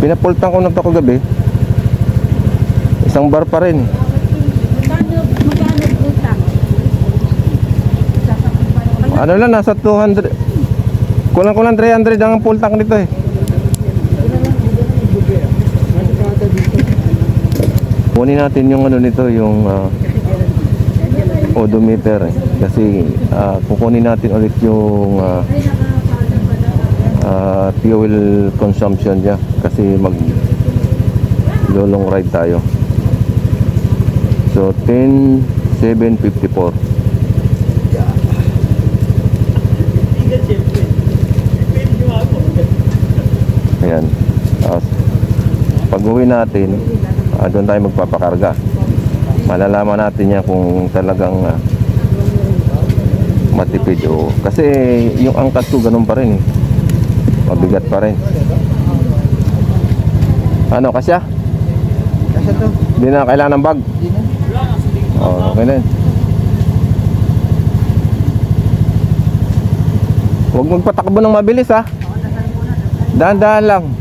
Pinapultan ko na to kagabi. Isang bar pa rin. Magkano utang? Ano lang, nasa 200. Kulang-kulang 300 ang full tank nito eh. Kunin natin yung ano nito, yung odometer eh. Kasi kukunin natin ulit yung fuel consumption niya. Kasi mag long ride tayo. So 10,754. Ayan. Pag uwi natin, doon tayo magpapakarga. Malalaman natin yan kung talagang matipid o. Kasi yung angkas ko ganun pa rin eh. Mabigat pa rin. Ano, kasya? Kasya to. Hindi na kailangan ng bag? Hindi na. Oh, okay na yun. Huwag magpatakbo ng mabilis ha. Dahan-dahan lang.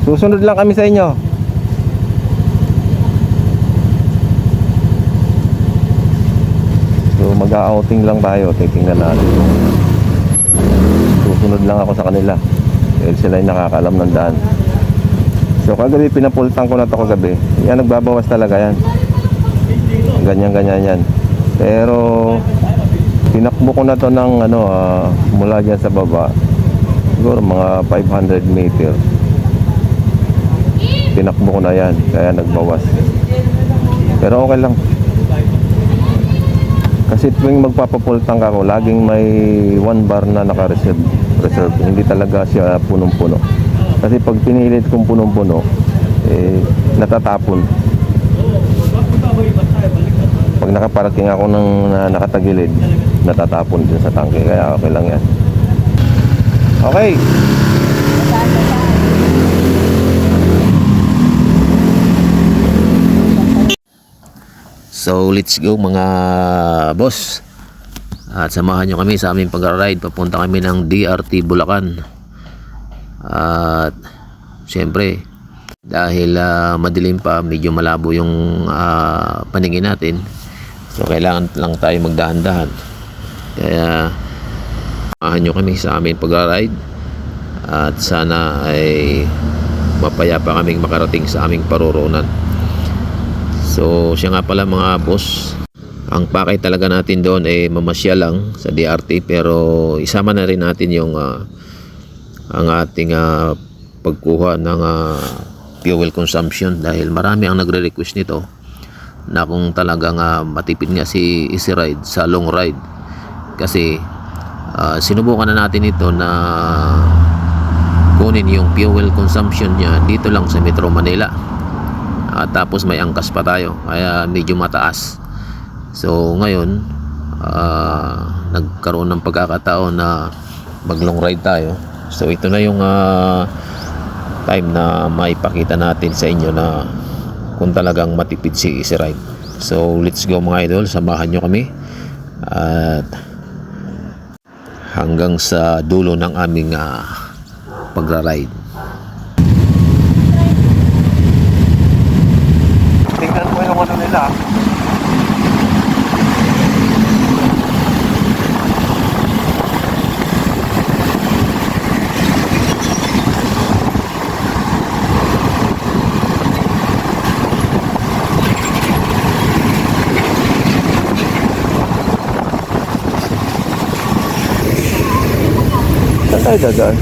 Susunod lang kami sa inyo. So mag-outing lang tayo. Titingnan natin. Susunod lang ako sa kanila. Dahil sila yung nakakalam ng daan. So kagabi pinapultang ko na to kagabi. Yan, nagbabawas talaga yan. Ganyan-ganyan yan. Pero tinakbo ko na to ng mula dyan sa baba. Siguro mga 500 meter. Tinakbo ko na yan. Kaya nagbawas. Pero okay lang. Kasi tuwing magpapapultang ako, laging may 1 bar na naka-reserve. Hindi talaga siya punong-puno. Kasi pag pinilit kong punong-puno, natatapon. Pag nakaparking ako ng nakatagilid, natatapon din sa tangke. Kaya okay lang yan. Okay. So let's go mga boss. At samahan nyo kami sa aming pag-ride. Papunta kami ng DRT Bulacan. At siyempre dahil madilim pa, medyo malabo yung paningin natin. So kailangan lang tayo magdahan-dahan. Kaya samahan nyo kami sa aming pag-ride. At sana ay mapayapa kaming makarating sa aming paroroonan. So siya nga pala mga boss, ang pakay talaga natin doon ay mamasyal lang sa DRT, pero isama na rin natin yung ang ating pagkuha ng fuel consumption, dahil marami ang nagre-request nito na kung talagang matipid nga si Easy Ride sa long ride. Kasi sinubukan na natin ito na kunin yung fuel consumption niya dito lang sa Metro Manila. Tapos may angkas pa tayo, kaya medyo mataas. So ngayon nagkaroon ng pagkakataon na mag long ride tayo. So ito na yung time na maipakita natin sa inyo na kung talagang matipid si Easy Ride. So let's go mga idol, samahan nyo kami at hanggang sa dulo ng aming pagra-ride. Tingnan mo yung ano nila. Saan tayo dadaan?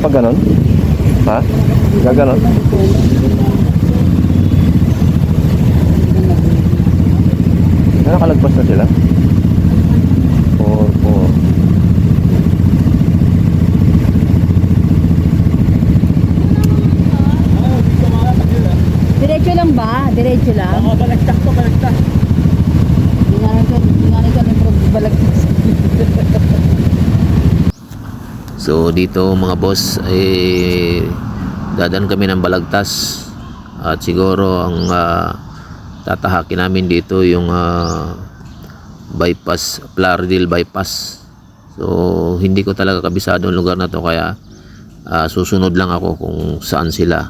Pag ganon? Ha? Gaganon? Nakalagpas na sila? 4. Diretso lang ba? Diretso lang? Oo, balagtak to, balagtak. Hindi nga rin ka ng balagtas. So dito mga boss dadaan kami ng Balagtas, at siguro ang tatahakin namin dito yung bypass, Plaridel bypass. So hindi ko talaga kabisado ang lugar na to, kaya susunod lang ako kung saan sila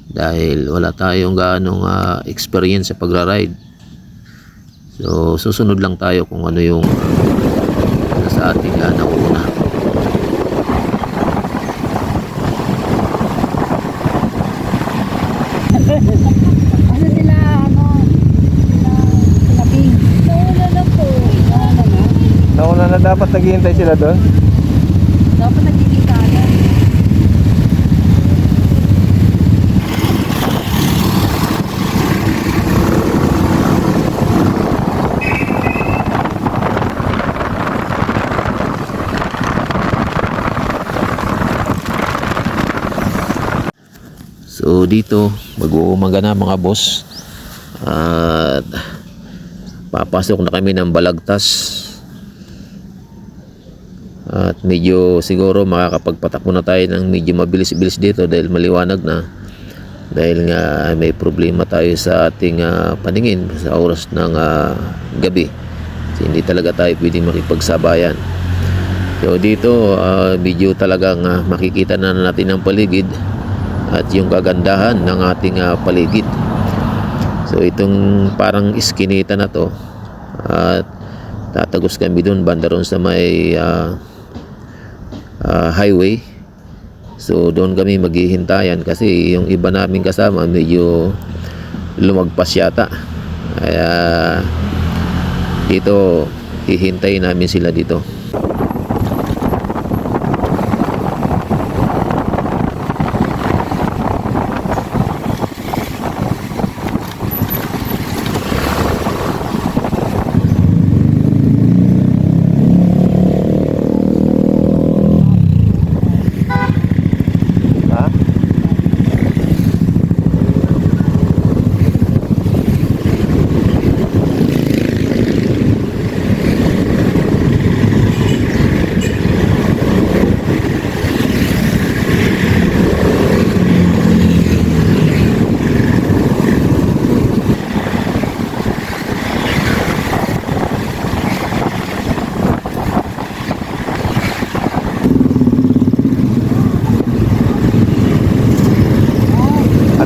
dahil wala tayong gaanong experience sa pagra-ride. So susunod lang tayo kung ano yung sa ating nauna. Ano sila, sila Bing. Nauna na po. Nauna na. Nauna na dapat naghihintay sila doon. Dapat nagkikita na. So dito mag-uumaga na mga boss at papasok na kami ng Balagtas at medyo siguro makakapagpatakbo na tayo ng medyo mabilis-bilis dito dahil maliwanag na, dahil nga may problema tayo sa ating paningin sa oras ng gabi. So, hindi talaga tayo pwedeng makipagsabayan. So dito medyo talagang makikita na natin ang paligid at yung kagandahan ng ating paligid. So itong parang iskinita na to at tatagos kami doon banda ron sa may highway. So doon kami maghihintayan kasi yung iba naming kasama medyo lumagpas yata, kaya dito hihintayin namin sila dito.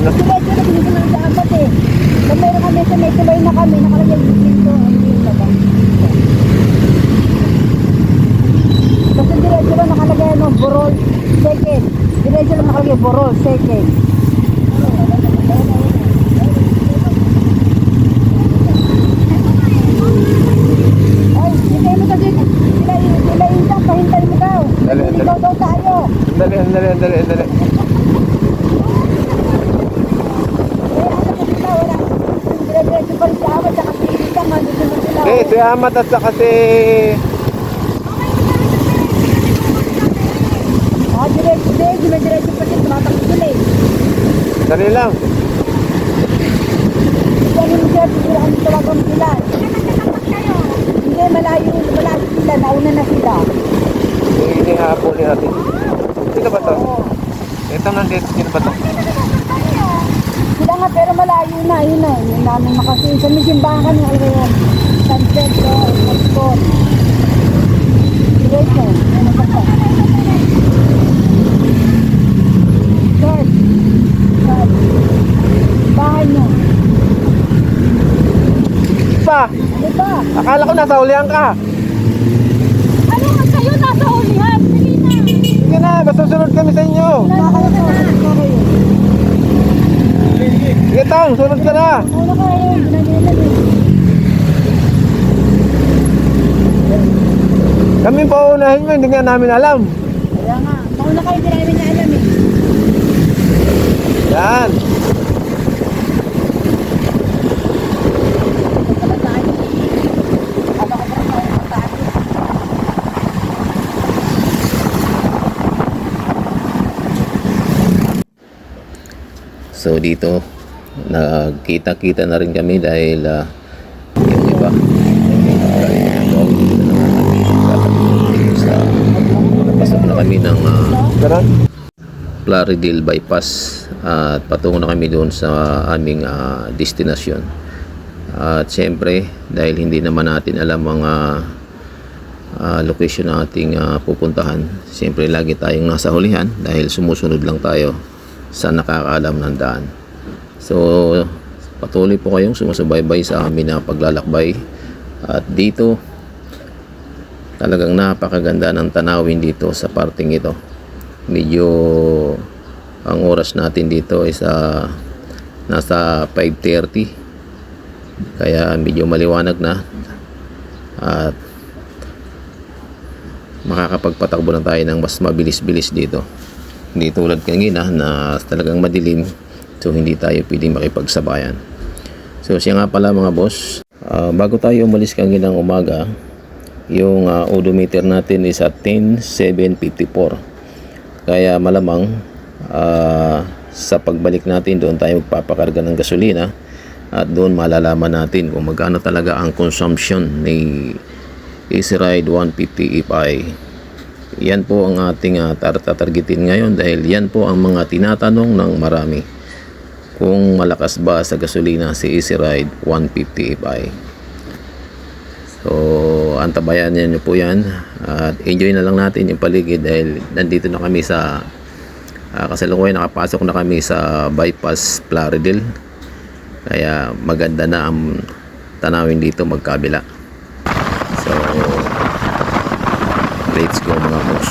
Diretso na binigyan ng dapat eh. Kung meron kami sa may tuloy na kami, nakalagay dito. Ano yung labang? Basta diretso lang nakalagay Borol second. Diretso lang nakalagay Borol second. Ay, hintay mo kasi sila isang pahintay mo daw. Dali. Ikaw daw tayo. Andali. Diretso pa rin sa amat, saka sila, mandito na sila. Si Amat at saka si... Diretso pa rin, tumatakbo sila eh. Dali lang. Diyan yung sir, ang tawagan sila. Hindi, malayo sila, nauna na sila. Hihapon natin. Sino ba to? Ito nandito, sino ba to? Sila nga, pero malayo na, yun na. Yung namin makasi. Sa may simbahan kami, alam mo yun. San Pedro, Pascon. Diretso, ano pa pa? Church. Bahay nyo. Pa! Ano ba? Akala ko nasa ulihan ka. Ano nga kayo nasa ulihan? Sige na. Sige na, masusunod kami sa inyo. Sige Tang, sunod ka na. Ano kayo? Nagbilan eh. Kami pauunahin mo, hindi nga namin alam. Kaya nga, mauna kayo, hindi namin na alam eh. Yan. So dito nagkita-kita na rin kami dahil yung iba sa pasok na kami ng Ganon. Plaridel bypass at patungo na kami doon sa aming destinasyon. At syempre dahil hindi naman natin alam ang location na ating pupuntahan. Siyempre lagi tayong nasa hulihan dahil sumusunod lang tayo sa nakakaalam ng daan. So patuloy po kayong sumusubaybay sa amin na paglalakbay. At dito talagang napakaganda ng tanawin dito sa parting ito. Medyo ang oras natin dito is nasa 5:30, kaya medyo maliwanag na at makakapagpatakbo na tayo ng mas mabilis-bilis dito. Hindi tulad kanina na talagang madilim, so hindi tayo pwedeng makipagsabayan. So siya nga pala mga boss, bago tayo umalis kaninang umaga, yung odometer natin is at 10,754. Kaya malamang sa pagbalik natin doon tayo magpapakarga ng gasolina at doon malalaman natin kung magkano talaga ang consumption ni Easy Ride 150 FI. Yan po ang ating tatargetin ngayon dahil yan po ang mga tinatanong ng marami, kung malakas ba sa gasolina si Easy Ride 150 FI. So antabayan nyo po yan at enjoy na lang natin yung paligid dahil nandito na kami sa kasalukuyan, nakapasok na kami sa bypass Plaridel, kaya maganda na ang tanawin dito magkabila. So let's go mga boss.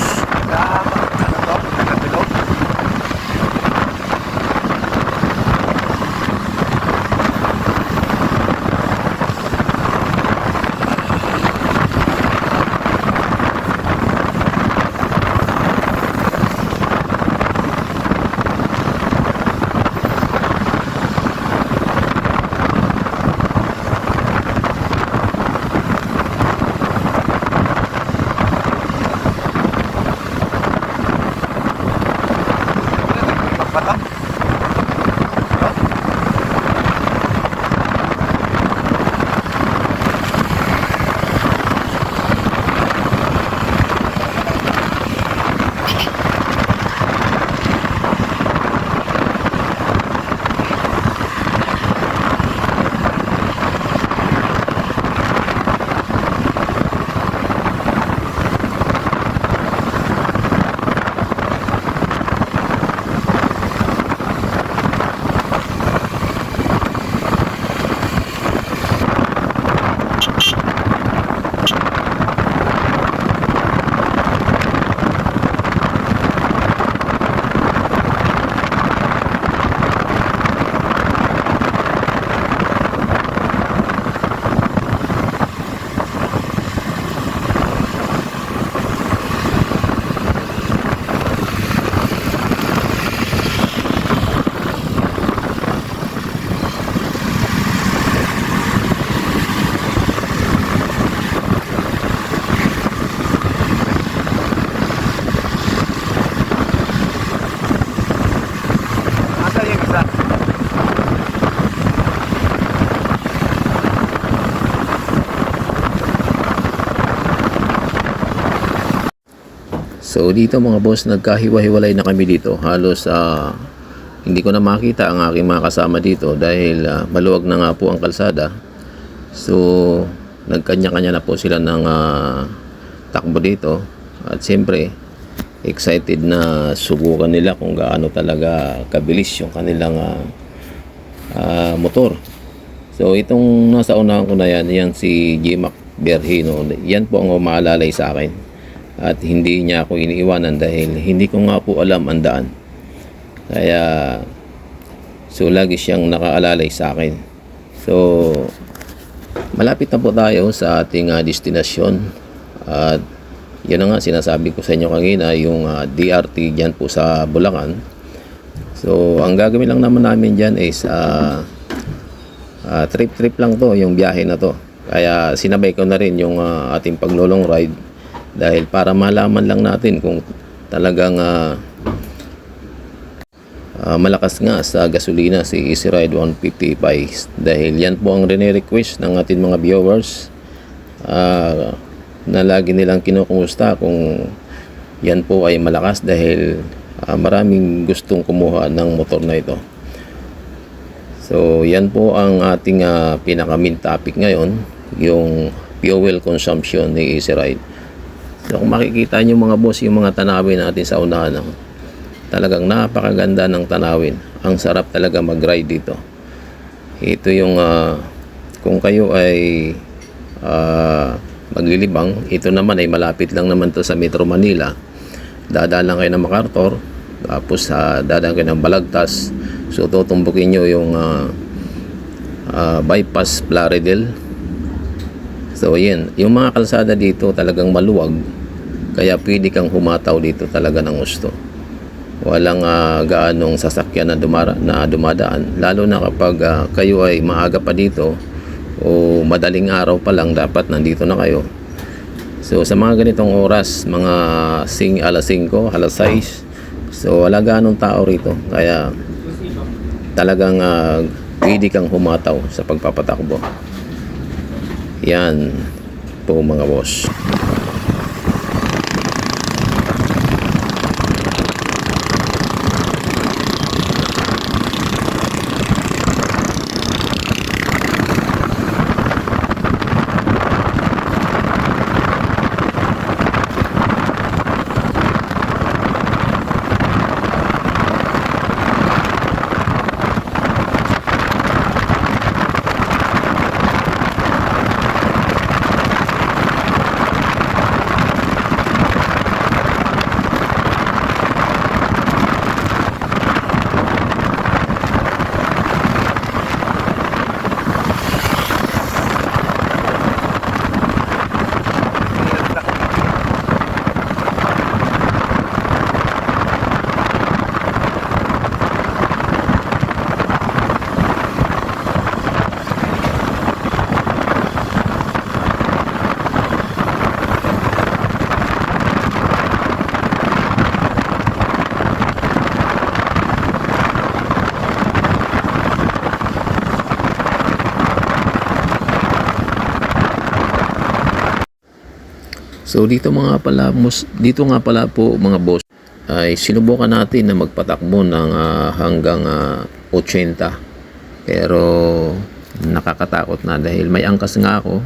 So dito mga boss, nagkahiwa-hiwalay na kami dito. Halos hindi ko na makita ang aking mga kasama dito dahil maluwag na nga po ang kalsada. So nagkanya-kanya na po sila ng takbo dito. At siyempre excited na subukan nila kung gaano talaga kabilis yung kanilang motor. So itong nasa unahan ko na yan si J-Mac Berhino. Yan po ang umaalalay sa akin. At hindi niya ako iniiwanan dahil hindi ko nga po alam ang daan. Kaya so lagi siyang nakaalalay sa akin. So malapit na po tayo sa ating destinasyon. At yan na nga sinasabi ko sa inyo kanina, yung DRT dyan po sa Bulacan. So ang gagawin lang naman namin dyan is trip lang to, yung biyahe na to. Kaya sinabay ko na rin yung ating paglolong ride dahil para malaman lang natin kung talagang malakas nga sa gasolina si Easy Ride 150 FI. Dahil yan po ang rene-request ng ating mga viewers na lagi nilang kinukumusta kung yan po ay malakas dahil maraming gustong kumuha ng motor na ito. So yan po ang ating pinaka main topic ngayon, yung fuel consumption ni Easy Ride. So kung makikita nyo mga boss yung mga tanawin natin sa unahan, talagang napakaganda ng tanawin. Ang sarap talaga mag-ride dito. Ito yung kung kayo ay maglilibang, ito naman ay malapit lang naman to sa Metro Manila. Dadaan lang kayo ng MacArthur, tapos dadaan kayo ng Balagtas. So tutumbukin nyo yung bypass Plaridel. So yan, yung mga kalsada dito talagang maluwag, kaya pwede kang humataw dito talaga ng gusto. Walang gaanong sasakyan na dumadaan, lalo na kapag kayo ay maaga pa dito o madaling araw pa lang, dapat nandito na kayo. So sa mga ganitong oras, mga alas 5, alas 6, so wala gaanong tao rito, kaya talagang pwede kang humataw sa pagpapatakbo. Yan po mga boss. So dito nga pala po mga boss, ay sinubukan natin na magpatakbo ng hanggang 80. Pero nakakatakot na dahil may angkas nga ako.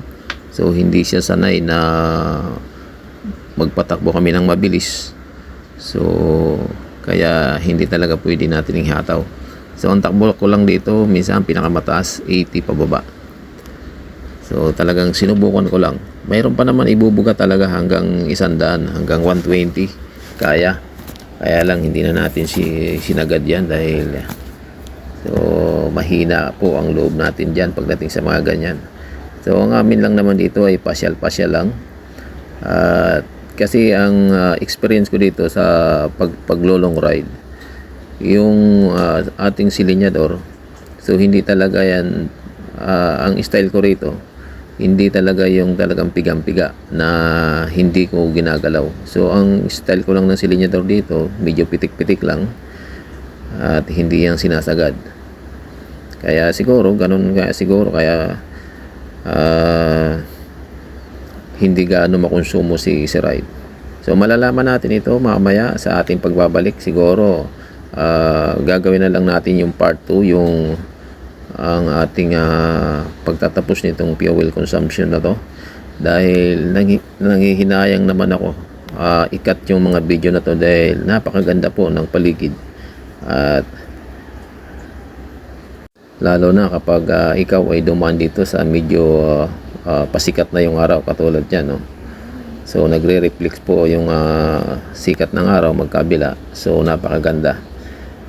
So hindi siya sanay na magpatakbo kami ng mabilis. So kaya hindi talaga pwede natin ihataw. So ang takbo ko lang dito, minsan pinakamataas 80 pababa. So talagang sinubukan ko lang. Mayroon pa naman ibubuga talaga hanggang 100, hanggang 120. Kaya lang hindi na natin sinagad yan dahil mahina po ang loob natin dyan pagdating sa mga ganyan. So ang amin lang naman dito ay pasyal-pasyal lang. Kasi ang experience ko dito sa paglolong ride, yung ating silinyador, so hindi talaga yan, ang style ko rito, hindi talaga yung talagang pigang-piga na hindi ko ginagalaw. So ang style ko lang ng silinyador dito, medyo pitik-pitik lang at hindi yang sinasagad. Kaya siguro kaya hindi gaano makonsumo si ride. So malalaman natin ito mamaya sa ating pagbabalik. Siguro gagawin na lang natin yung part 2, yung ang ating pagtatapos nitong fuel consumption na to, dahil nanghihinayang naman ako ikat yung mga video na to dahil napakaganda po ng paligid, at lalo na kapag ikaw ay dumaan dito sa medyo pasikat na yung araw katulad yan, no? So nagre-reflect po yung sikat ng araw magkabila, so napakaganda.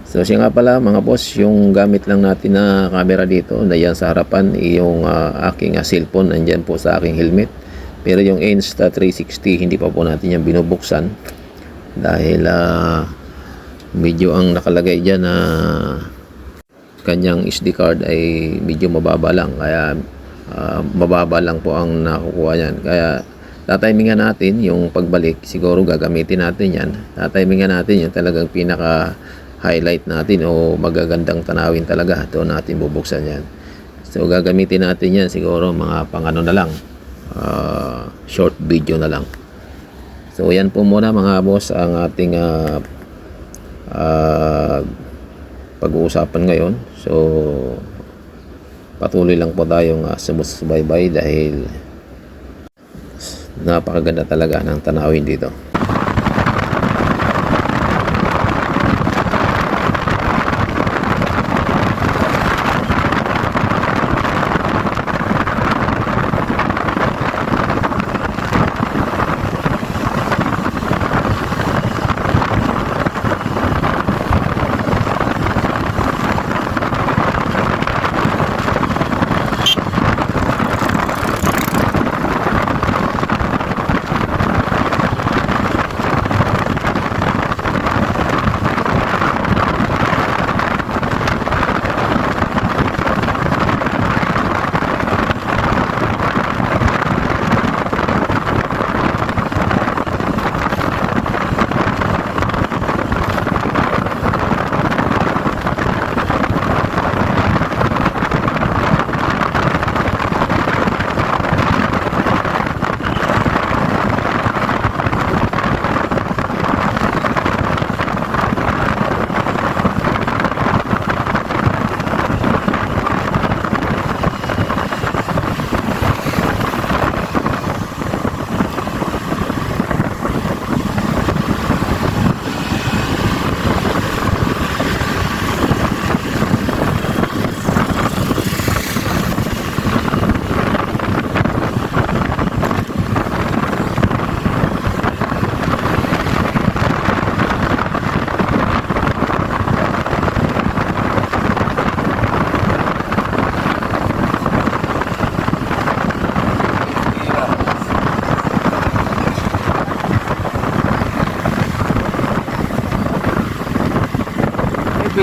So siya nga pala mga boss, yung gamit lang natin na camera dito na yan sa harapan, yung aking cellphone nandyan po sa aking helmet. Pero yung Insta360 hindi pa po natin yan binubuksan dahil medyo ang nakalagay dyan na kanyang SD card ay medyo mababa lang, kaya mababa lang po ang nakukuha yan. Kaya tatimingan natin yung pagbalik, siguro gagamitin natin yan. Tatimingan natin yung talagang pinaka highlight natin o magagandang tanawin talaga, doon natin bubuksan yan. So gagamitin natin yan siguro mga pangano na lang, short video na lang. So yan po muna mga boss ang ating pag-uusapan ngayon. So patuloy lang po tayong sumusubaybay dahil napakaganda talaga ng tanawin dito.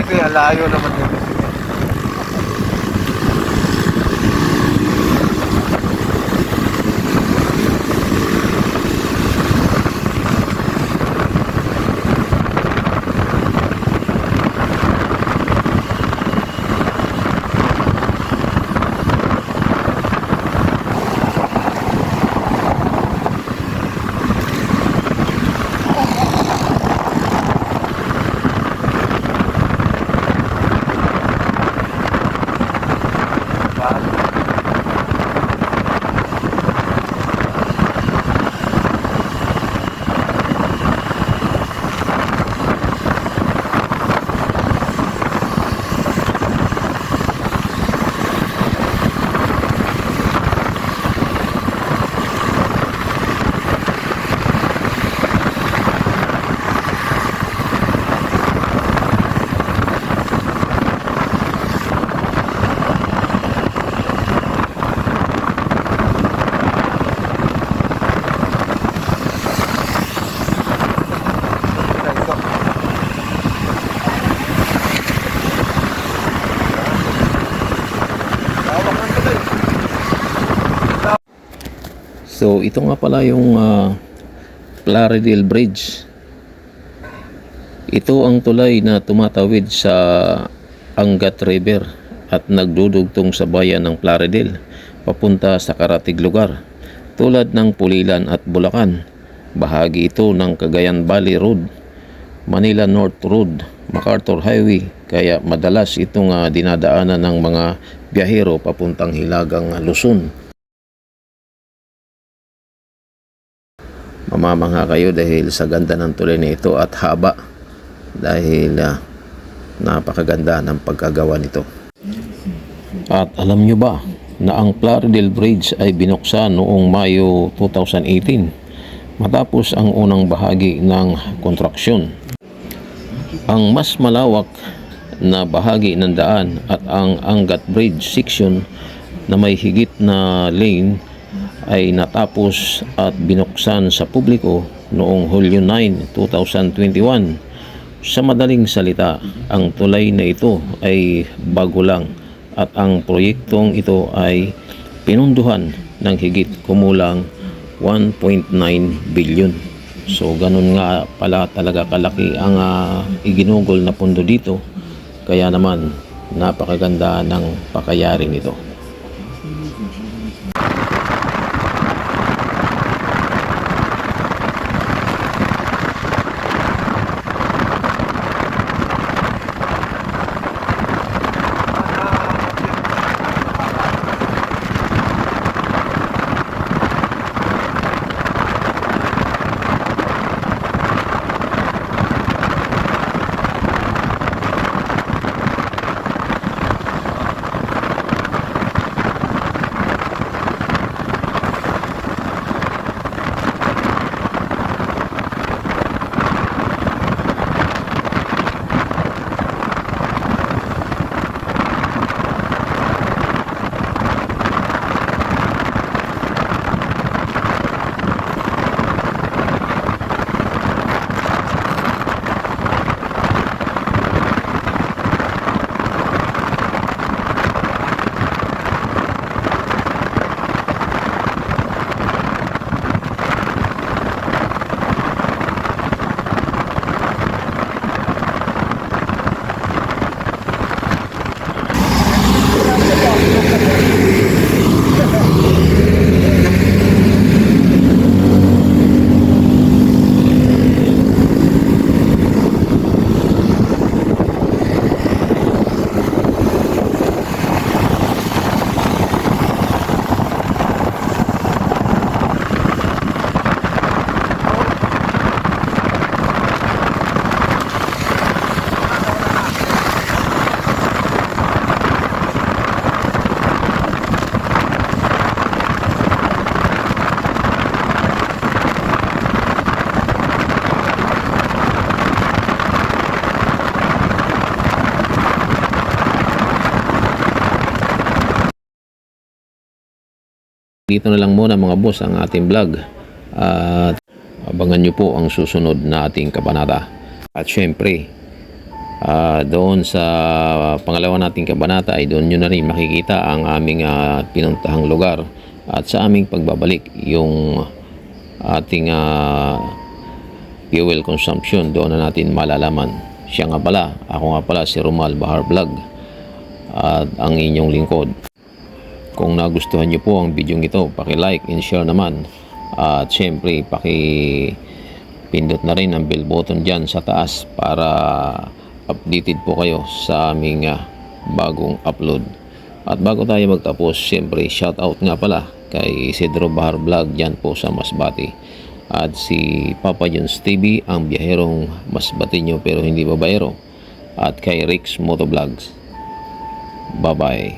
Kaya layo naman yun. So ito nga pala yung Plaridel Bridge. Ito ang tulay na tumatawid sa Angat River at nagdudugtong sa bayan ng Plaridel papunta sa karatig lugar tulad ng Pulilan at Bulacan. Bahagi ito ng Cagayan Valley Road, Manila North Road, MacArthur Highway, kaya madalas itong dinadaanan ng mga biyahero papuntang Hilagang Luzon. Mamamangha kayo dahil sa ganda ng tulay na ito at haba, dahil napakaganda ng pagkagawa nito. At alam nyo ba na ang Plaridel Bridge ay binuksan noong Mayo 2018 matapos ang unang bahagi ng konstruksyon. Ang mas malawak na bahagi ng daan at ang Angat Bridge section na may higit na lane ay natapos at binuksan sa publiko noong Hulyo 9, 2021. Sa madaling salita, ang tulay na ito ay bago lang at ang proyektong ito ay pinunduhan ng higit kumulang 1.9 billion. So ganun nga pala talaga kalaki ang iginugol na pundo dito, kaya naman napakaganda ng pakayari nito. dito na lang muna mga boss ang ating vlog. At abangan nyo po ang susunod na ating kabanata. At syempre, doon sa pangalawa nating kabanata ay doon nyo na rin makikita ang aming pinuntahang lugar. At sa aming pagbabalik, yung ating fuel consumption, doon na natin malalaman. Ako nga pala si Romal Bahar Vlog at ang inyong lingkod. Kung nagustuhan nyo po ang video ito, paki-like and share naman. At syempre, pindot na rin ang bell button dyan sa taas para updated po kayo sa aming bagong upload. At bago tayo magtapos, syempre shoutout nga pala kay Isidro Bahar Vlog dyan po sa Masbate. At si Papa Jones TV, ang biyaherong Masbateño pero hindi babayero. At kay Rix Motovlogs. Bye bye.